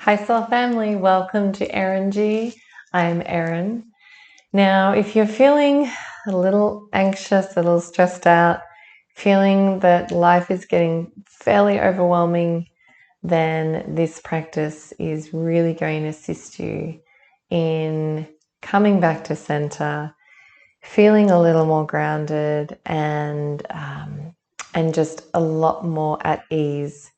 Hi Soul Family, welcome to Eringy. I'm Erin. Now, if you're feeling a little anxious, a little stressed out, feeling that life is getting fairly overwhelming, then this practice is really going to assist you in coming back to center, feeling a little more grounded and just a lot more at ease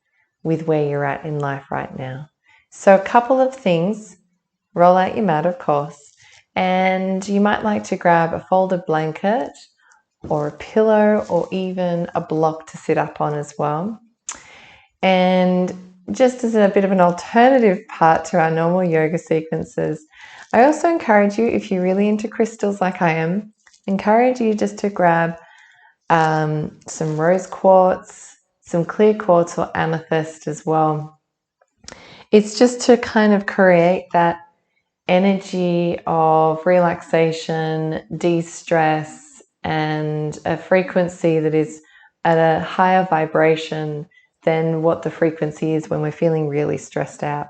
with where you're at in life right now. So a couple of things, roll out your mat, of course, and you might like to grab a folded blanket or a pillow or even a block to sit up on as well. And just as a bit of an alternative part to our normal yoga sequences, I also encourage you, if you're really into crystals like I am, encourage you just to grab some rose quartz, some clear quartz or amethyst as well. It's just to kind of create that energy of relaxation, de-stress, and a frequency that is at a higher vibration than what the frequency is when we're feeling really stressed out.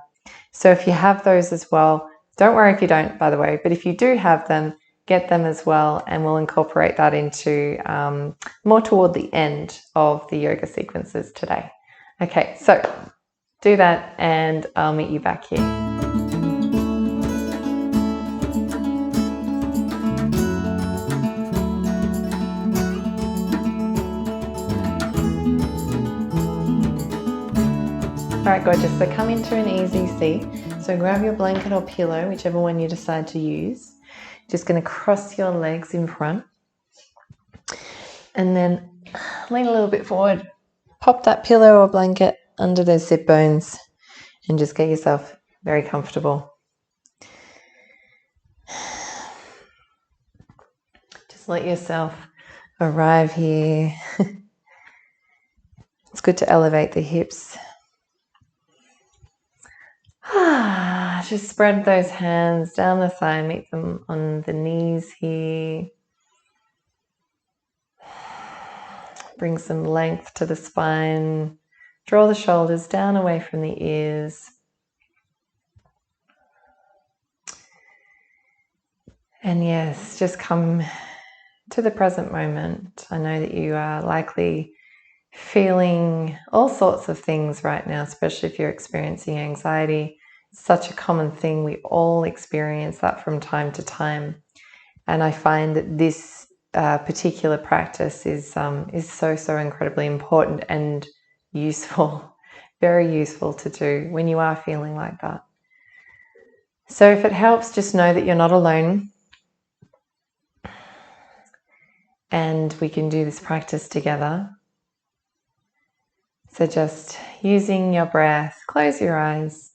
So if you have those as well, don't worry if you don't, by the way, but if you do have them, get them as well, and we'll incorporate that into more toward the end of the yoga sequences today. Okay, so do that and I'll meet you back here. All right, gorgeous. So come into an easy seat. So grab your blanket or pillow, whichever one you decide to use. Just going to cross your legs in front. And then lean a little bit forward. Pop that pillow or blanket under those sit bones and just get yourself very comfortable. Just let yourself arrive here. It's good to elevate the hips. Just spread those hands down the thigh, meet them on the knees here. Bring some length to the spine. Draw the shoulders down away from the ears. And yes, just come to the present moment. I know that you are likely feeling all sorts of things right now, especially if you're experiencing anxiety. It's such a common thing. We all experience that from time to time. And I find that this particular practice is so incredibly important and useful, very useful to do when you are feeling like that. So if it helps, just know that you're not alone. And we can do this practice together. So just using your breath, close your eyes.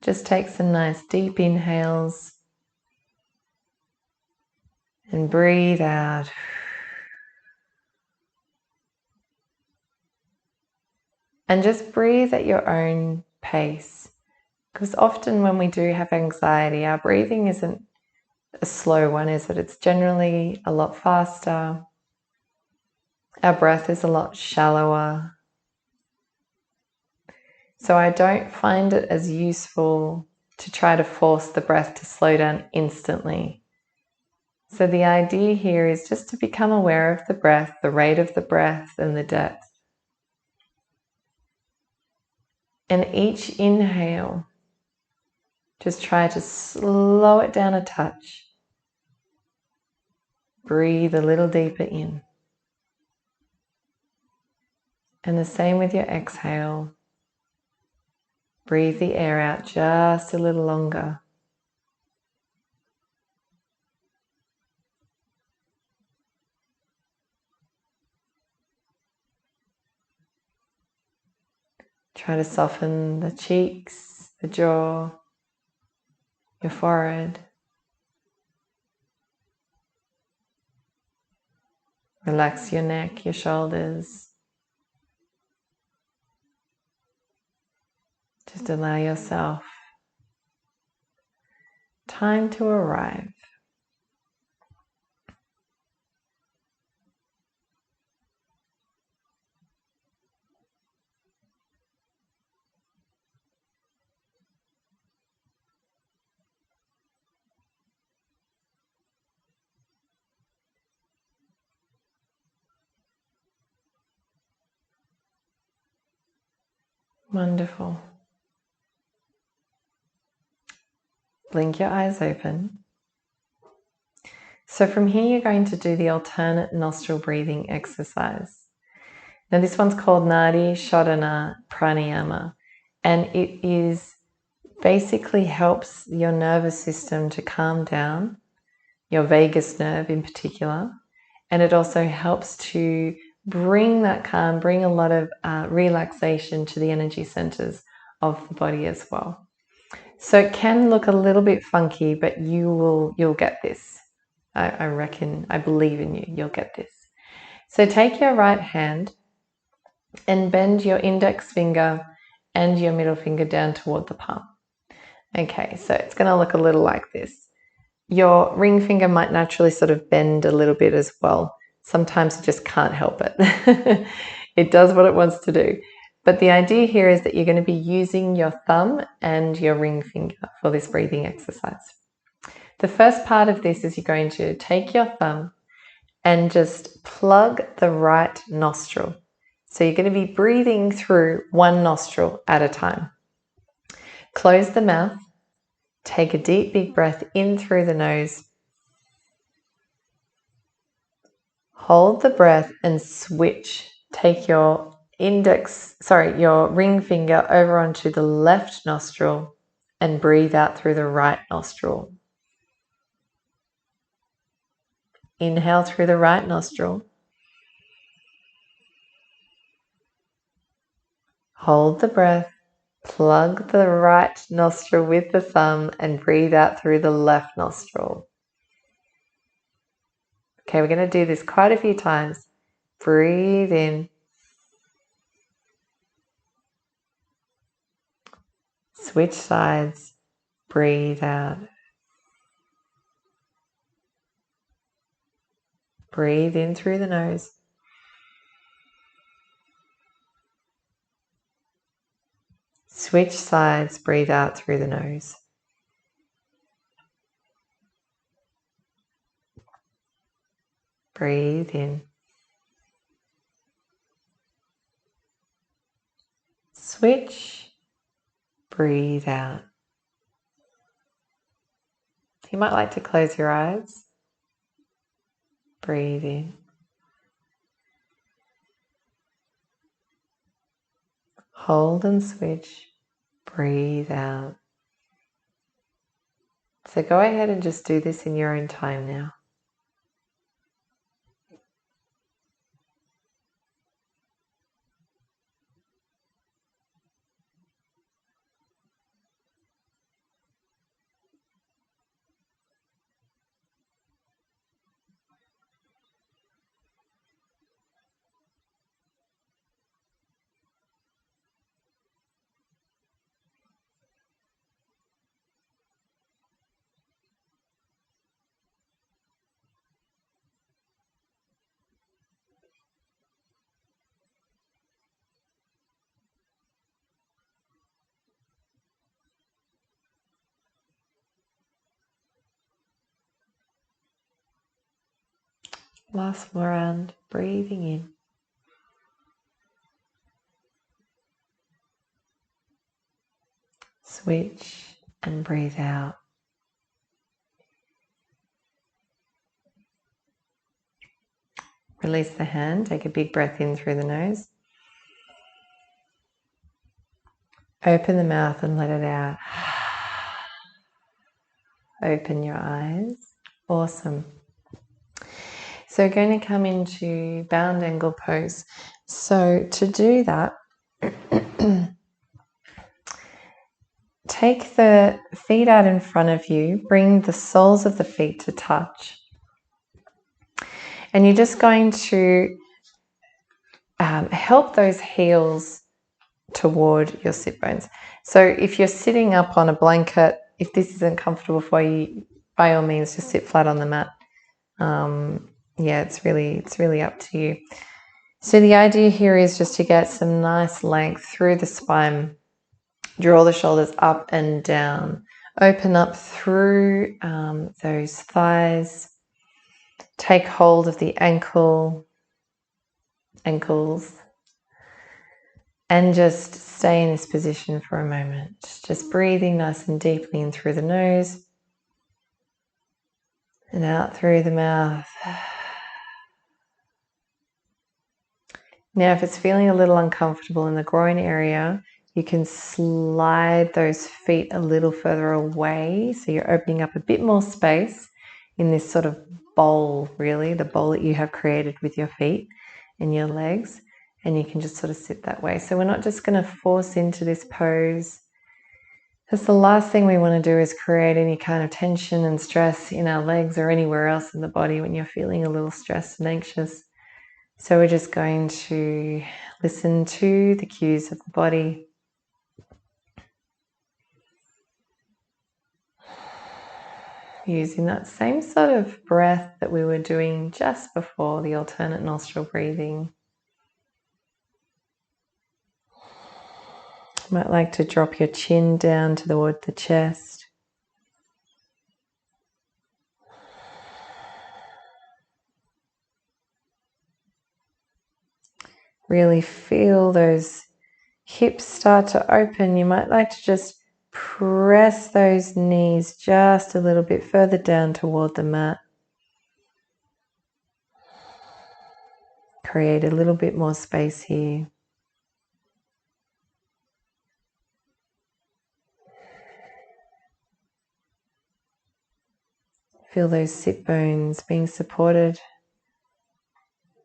Just take some nice deep inhales and breathe out. And just breathe at your own pace. Because often when we do have anxiety, our breathing isn't a slow one, is it? It's generally a lot faster. Our breath is a lot shallower. So I don't find it as useful to try to force the breath to slow down instantly. So the idea here is just to become aware of the breath, the rate of the breath, and the depth. And each inhale, just try to slow it down a touch. Breathe a little deeper in. And the same with your exhale. Breathe the air out just a little longer. Try to soften the cheeks, the jaw, your forehead. Relax your neck, your shoulders. Just allow yourself time to arrive. Wonderful. Blink your eyes open. So from here, you're going to do the alternate nostril breathing exercise. Now this one's called Nadi Shodhana Pranayama, and it is basically helps your nervous system to calm down, your vagus nerve in particular, and it also helps to bring that calm, bring a lot of relaxation to the energy centers of the body as well. So it can look a little bit funky, but you'll get this. I reckon, I believe in you, you'll get this. So take your right hand and bend your index finger and your middle finger down toward the palm. Okay, so it's going to look a little like this. Your ring finger might naturally sort of bend a little bit as well. Sometimes you just can't help it. It does what it wants to do. But the idea here is that you're going to be using your thumb and your ring finger for this breathing exercise. The first part of this is you're going to take your thumb and just plug the right nostril. So you're going to be breathing through one nostril at a time. Close the mouth. Take a deep, big breath in through the nose. Hold the breath and switch. Take your your ring finger over onto the left nostril and breathe out through the right nostril. Inhale through the right nostril. Hold the breath. Plug the right nostril with the thumb and breathe out through the left nostril. Okay, we're going to do this quite a few times. Breathe in. Switch sides. Breathe out. Breathe in through the nose. Switch sides. Breathe out through the nose. Breathe in. Switch. Breathe out. You might like to close your eyes. Breathe in. Hold and switch. Breathe out. So go ahead and just do this in your own time now. Last one round, breathing in. Switch and breathe out. Release the hand, take a big breath in through the nose. Open the mouth and let it out. Open your eyes. Awesome. So we're going to come into bound angle pose. So to do that, take the feet out in front of you, bring the soles of the feet to touch. And you're just going to help those heels toward your sit bones. So if you're sitting up on a blanket, if this isn't comfortable for you, by all means, just sit flat on the mat. Yeah, it's really up to you. So the idea here is just to get some nice length through the spine. Draw the shoulders up and down. Open up through those thighs. Take hold of the ankles. And just stay in this position for a moment. Just breathing nice and deeply in through the nose and out through the mouth. Now, if it's feeling a little uncomfortable in the groin area, you can slide those feet a little further away. So you're opening up a bit more space in this sort of bowl, really, the bowl that you have created with your feet and your legs. And you can just sort of sit that way. So we're not just going to force into this pose, because the last thing we want to do is create any kind of tension and stress in our legs or anywhere else in the body when you're feeling a little stressed and anxious. So we're just going to listen to the cues of the body. Using that same sort of breath that we were doing just before, the alternate nostril breathing. You might like to drop your chin down toward the chest. Really feel those hips start to open. You might like to just press those knees just a little bit further down toward the mat. Create a little bit more space here. Feel those sit bones being supported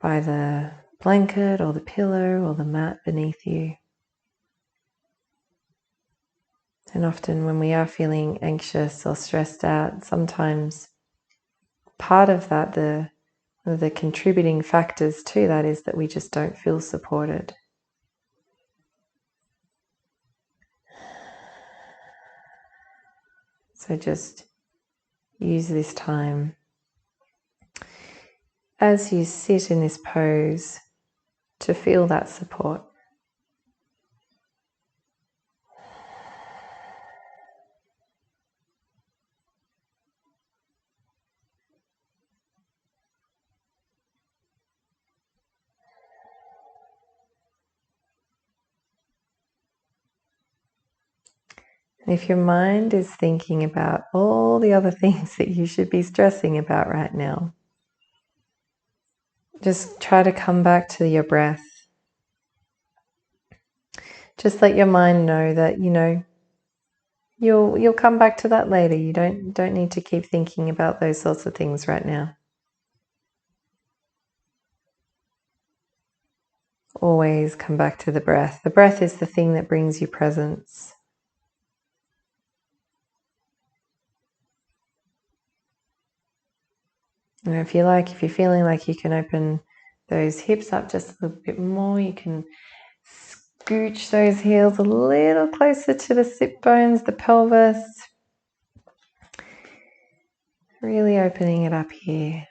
by the blanket or the pillow or the mat beneath you. And often when we are feeling anxious or stressed out, sometimes part of that, one of the contributing factors to that, is that we just don't feel supported. So just use this time as you sit in this pose to feel that support. And if your mind is thinking about all the other things that you should be stressing about right now, just try to come back to your breath. Just let your mind know that, you'll come back to that later. You don't need to keep thinking about those sorts of things right now. Always come back to the breath. The breath is the thing that brings you presence. And if you're feeling like you can open those hips up just a little bit more, you can scooch those heels a little closer to the sit bones, the pelvis. Really opening it up here.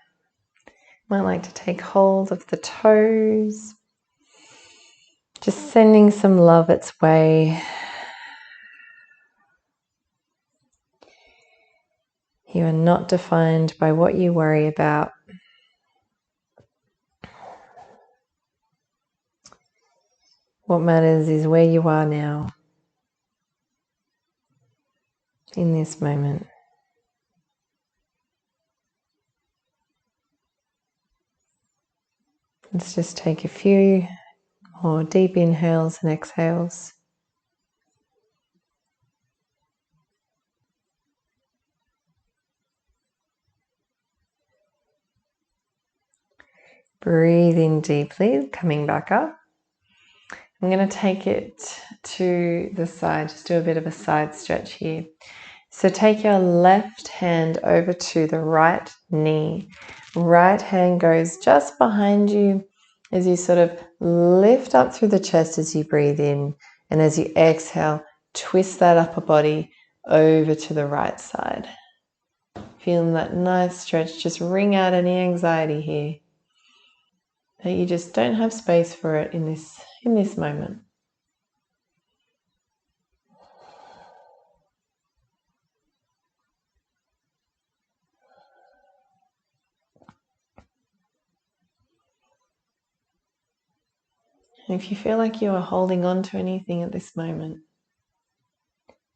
Might like to take hold of the toes. Just sending some love its way. You are not defined by what you worry about. What matters is where you are now, in this moment. Let's just take a few more deep inhales and exhales. Breathe in deeply, coming back up. I'm going to take it to the side, just do a bit of a side stretch here. So take your left hand over to the right knee. Right hand goes just behind you as you sort of lift up through the chest as you breathe in. And as you exhale, twist that upper body over to the right side. Feeling that nice stretch, just wring out any anxiety here. That you just don't have space for it in this moment. If you feel like you are holding on to anything at this moment,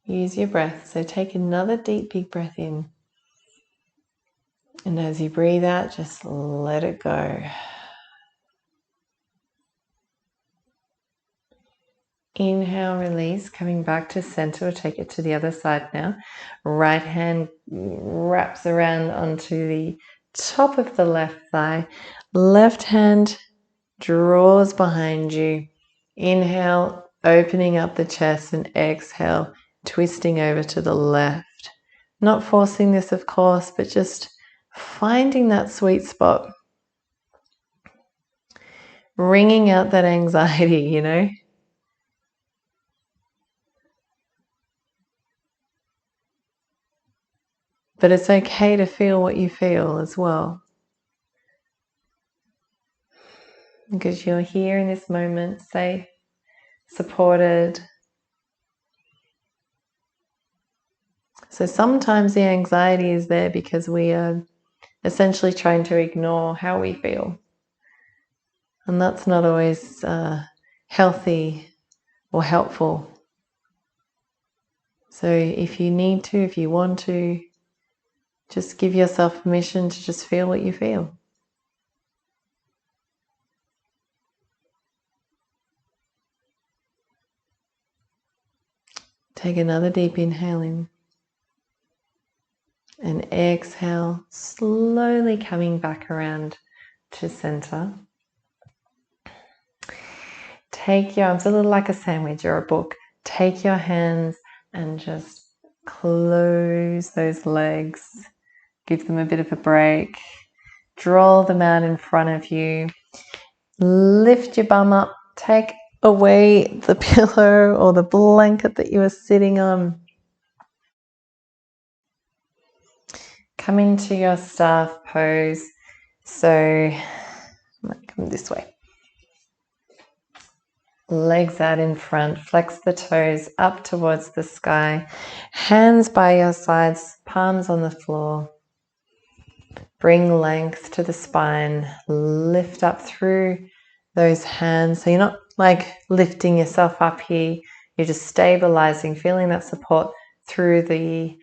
use your breath. So take another deep, big breath in. And as you breathe out, just let it go. Inhale, release, coming back to center. We'll take it to the other side now. Right hand wraps around onto the top of the left thigh. Left hand draws behind you. Inhale, opening up the chest, and exhale, twisting over to the left. Not forcing this, of course, but just finding that sweet spot. Wringing out that anxiety, you know. But it's okay to feel what you feel as well. Because you're here in this moment, safe, supported. So sometimes the anxiety is there because we are essentially trying to ignore how we feel. And that's not always healthy or helpful. So if you need to, if you want to, just give yourself permission to just feel what you feel. Take another deep inhale in. And exhale, slowly coming back around to center. Take your arms, a little like a sandwich or a book. Take your hands and just close those legs. Give them a bit of a break. Draw them out in front of you. Lift your bum up. Take away the pillow or the blanket that you are sitting on. Come into your staff pose. So, I might come this way. Legs out in front, flex the toes up towards the sky, hands by your sides, palms on the floor. Bring length to the spine, lift up through those hands. So you're not like lifting yourself up here, you're just stabilizing, feeling that support through the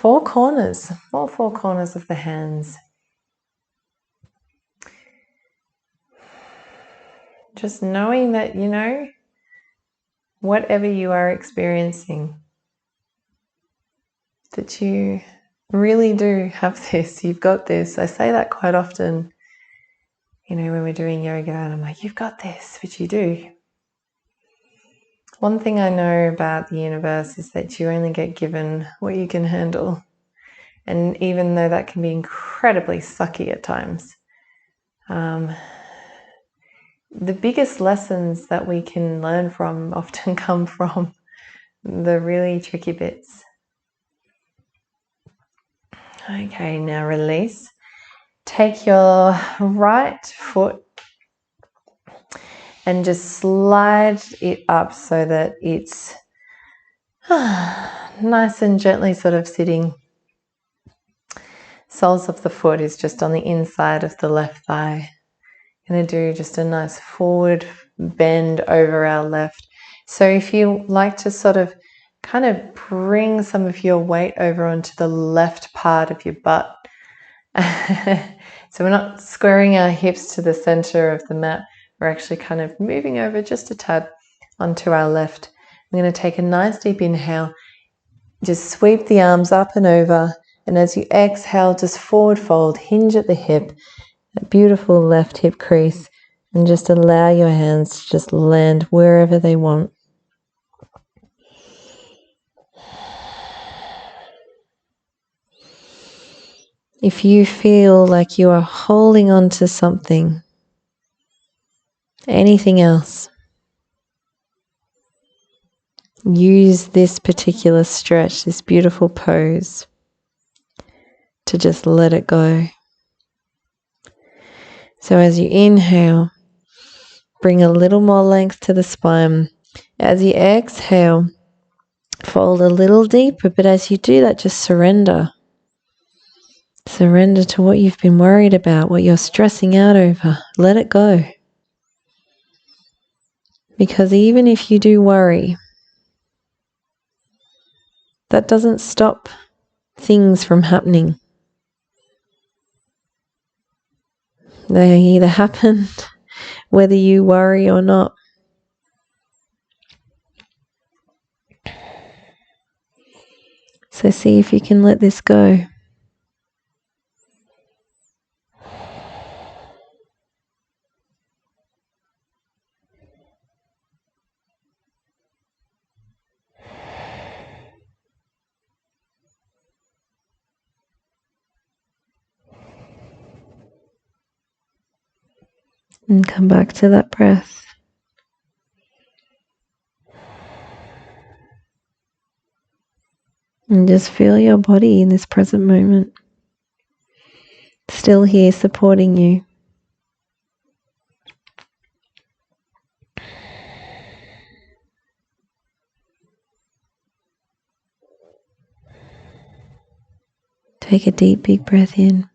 all four corners of the hands. Just knowing that, you know, whatever you are experiencing, that you really do have this, you've got this. I say that quite often, you know, when we're doing yoga, and I'm like, you've got this, which you do. One thing I know about the universe is that you only get given what you can handle. And even though that can be incredibly sucky at times, the biggest lessons that we can learn from often come from the really tricky bits. Okay, now release. Take your right foot and just slide it up so that it's nice and gently sort of sitting. Soles of the foot is just on the inside of the left thigh. Going to do just a nice forward bend over our left. So if you like to sort of kind of bring some of your weight over onto the left part of your butt. So we're not squaring our hips to the center of the mat. We're actually kind of moving over just a tad onto our left. I'm going to take a nice deep inhale. Just sweep the arms up and over. And as you exhale, just forward fold, hinge at the hip, that beautiful left hip crease, and just allow your hands to just land wherever they want. If you feel like you are holding on to something, anything else, use this particular stretch, this beautiful pose, to just let it go. So as you inhale, bring a little more length to the spine. As you exhale, fold a little deeper, but as you do that, just surrender. Surrender to what you've been worried about, what you're stressing out over. Let it go. Because even if you do worry, that doesn't stop things from happening. They either happen whether you worry or not. So see if you can let this go. And come back to that breath. And just feel your body in this present moment. Still here supporting you. Take a deep, big breath in.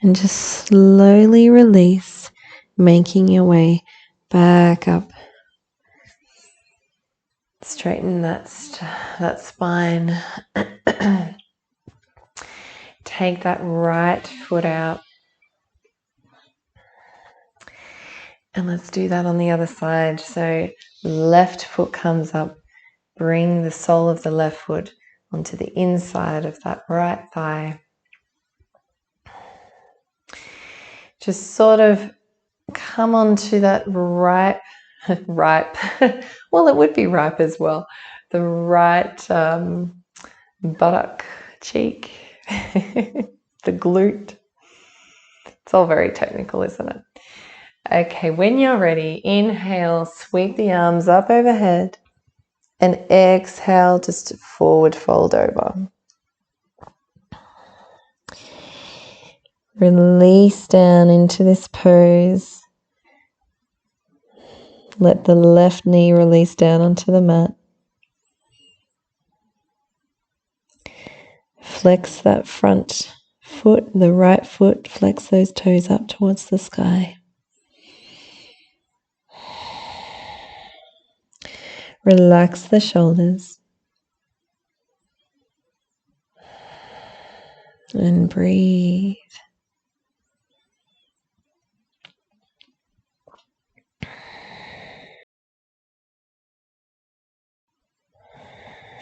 And just slowly release, making your way back up. Straighten that spine. Take that right foot out. And let's do that on the other side. So left foot comes up. Bring the sole of the left foot onto the inside of that right thigh. Just sort of come onto that ripe, well, it would be ripe as well. The right buttock cheek, the glute. It's all very technical, isn't it? Okay, when you're ready, inhale, sweep the arms up overhead, and exhale, just forward fold over. Release down into this pose. Let the left knee release down onto the mat. Flex that front foot, the right foot, flex those toes up towards the sky. Relax the shoulders. And breathe.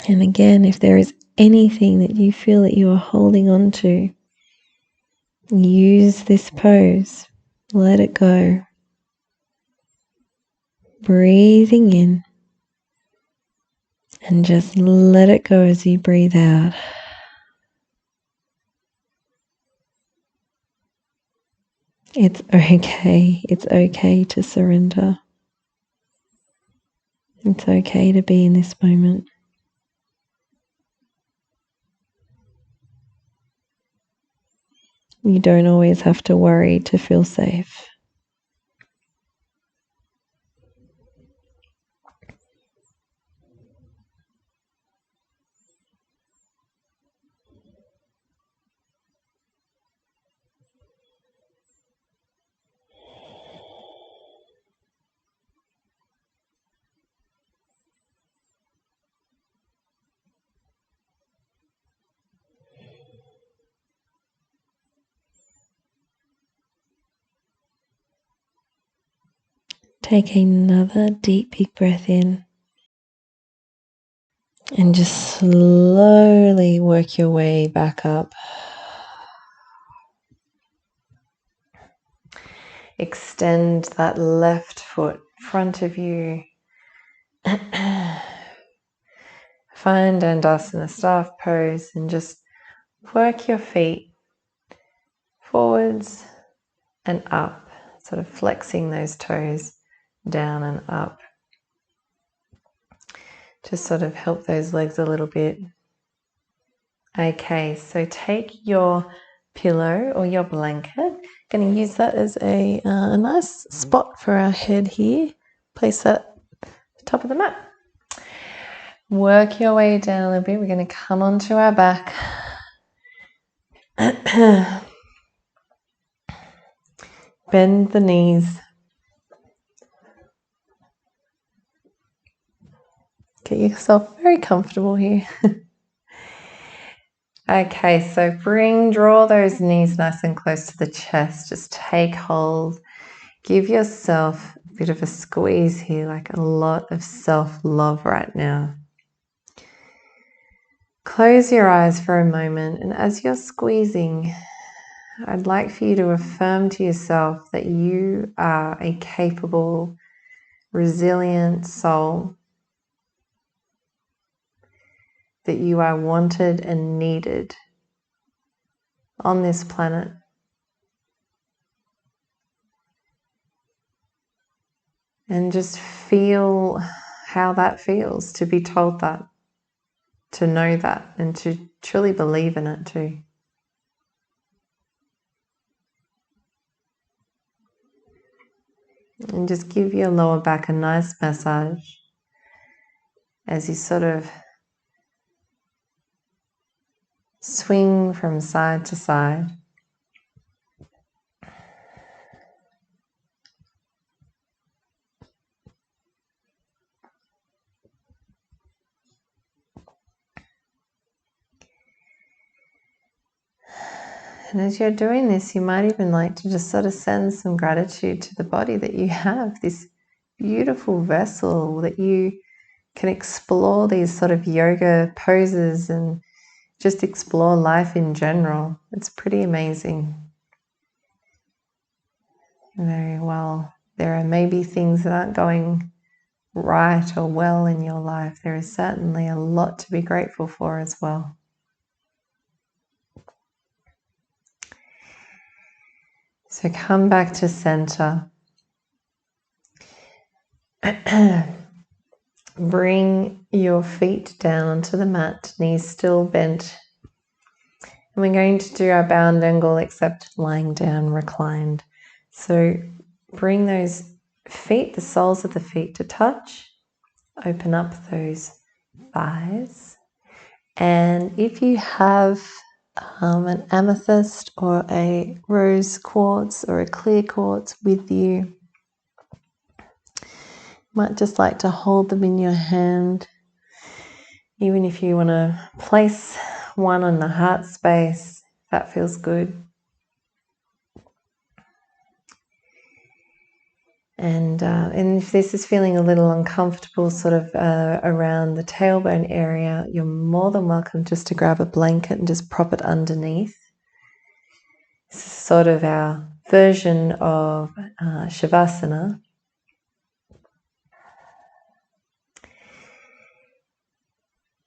And again, if there is anything that you feel that you are holding on to, use this pose. Let it go. Breathing in. And just let it go as you breathe out. It's okay. It's okay to surrender. It's okay to be in this moment. You don't always have to worry to feel safe. Take another deep, big breath in. And just slowly work your way back up. Extend that left foot in front of you. Find Dandasana staff pose and just work your feet forwards and up, sort of flexing those toes down and up. Just sort of help those legs a little bit. Okay, so take your pillow or your blanket. Going to use that as a nice spot for our head here. Place that at the top of the mat. Work your way down a little bit. We're going to come onto our back. Bend the knees. Get yourself very comfortable here. Okay, so draw those knees nice and close to the chest. Just take hold. Give yourself a bit of a squeeze here, like a lot of self-love right now. Close your eyes for a moment, and as you're squeezing, I'd like for you to affirm to yourself that you are a capable, resilient soul, that you are wanted and needed on this planet. And just feel how that feels to be told that, to know that, and to truly believe in it too. And just give your lower back a nice massage as you sort of swing from side to side. And as you're doing this, you might even like to just sort of send some gratitude to the body that you have, this beautiful vessel that you can explore these sort of yoga poses and just explore life in general. It's pretty amazing. Very well. There are maybe things that aren't going right or well in your life. There is certainly a lot to be grateful for as well. So come back to center. Bring your feet down onto the mat, knees still bent. And we're going to do our bound angle except lying down reclined. So bring those feet, the soles of the feet to touch. Open up those thighs. And if you have an amethyst or a rose quartz or a clear quartz with you, might just like to hold them in your hand. Even if you want to place one on the heart space, that feels good. And if this is feeling a little uncomfortable sort of around the tailbone area, you're more than welcome just to grab a blanket and just prop it underneath. This is sort of our version of Shavasana.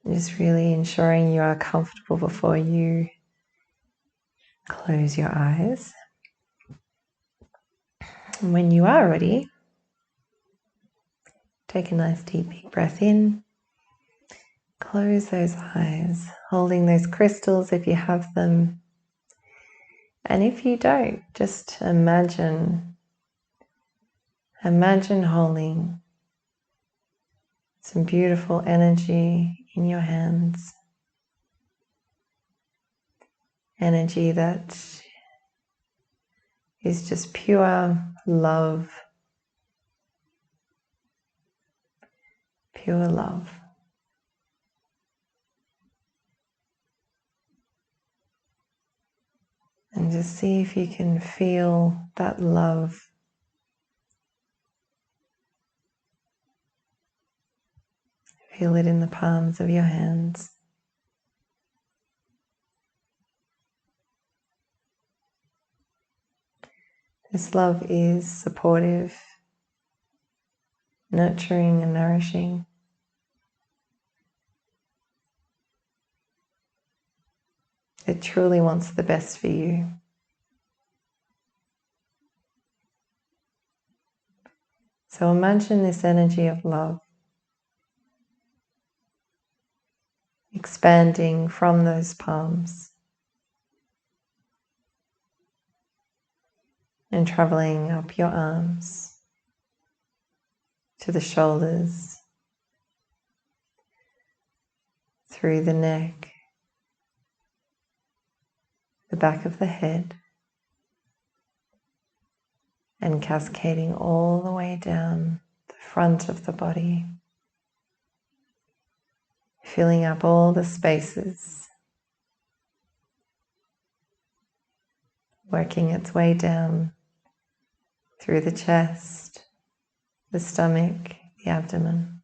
Just really ensuring you are comfortable before you close your eyes. And when you are ready, take a nice deep big breath in. Close those eyes, holding those crystals if you have them. And if you don't, just imagine holding some beautiful energy in your hands. Energy that is just pure love. Pure love. And just see if you can feel that love. Feel it in the palms of your hands. This love is supportive, nurturing and nourishing. It truly wants the best for you. So imagine this energy of love expanding from those palms and traveling up your arms to the shoulders, through the neck, the back of the head, and cascading all the way down the front of the body. filling up all the spaces, working its way down through the chest, the stomach, the abdomen.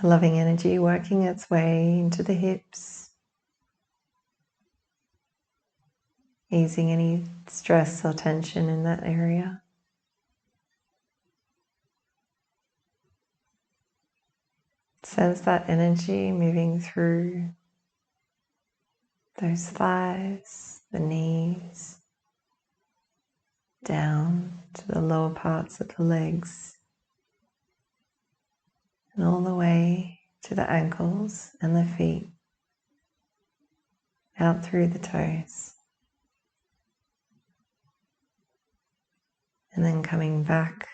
A loving energy working its way into the hips, easing any stress or tension in that area. Sense that energy moving through those thighs, the knees, down to the lower parts of the legs, and all the way to the ankles and the feet, out through the toes. And then coming back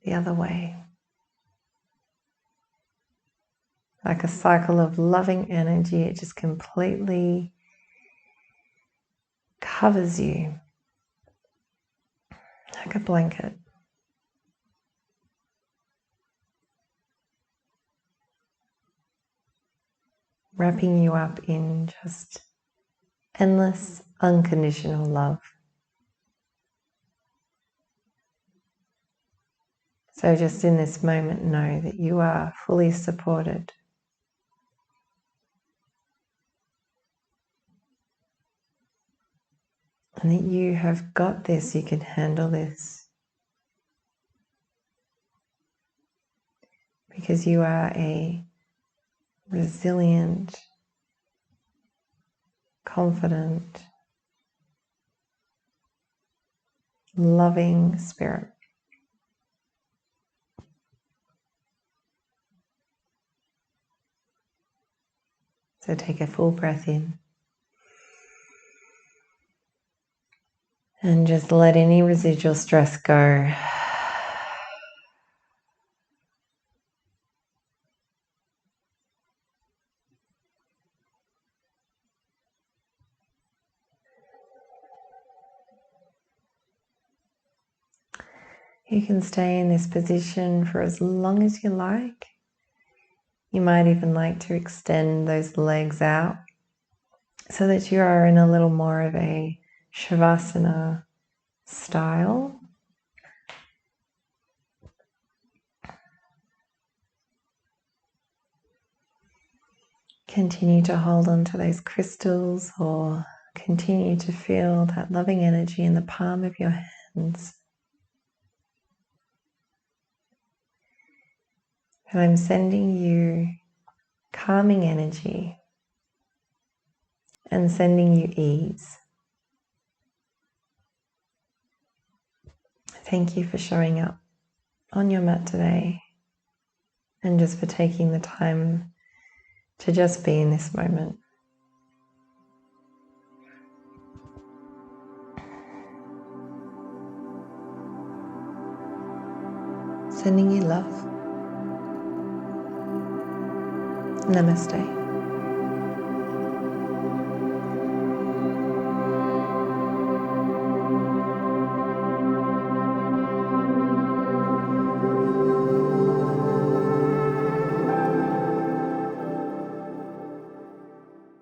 the other way. Like a cycle of loving energy, it just completely covers you like a blanket. Wrapping you up in just endless, unconditional love. So just in this moment, know that you are fully supported. And that you have got this, you can handle this. Because you are a resilient, confident, loving spirit. So take a full breath in. And just let any residual stress go. You can stay in this position for as long as you like. You might even like to extend those legs out so that you are in a little more of a Shavasana style. Continue to hold on to those crystals or continue to feel that loving energy in the palm of your hands. And I'm sending you calming energy and sending you ease. Thank you for showing up on your mat today and just for taking the time to just be in this moment. Sending you love. Namaste.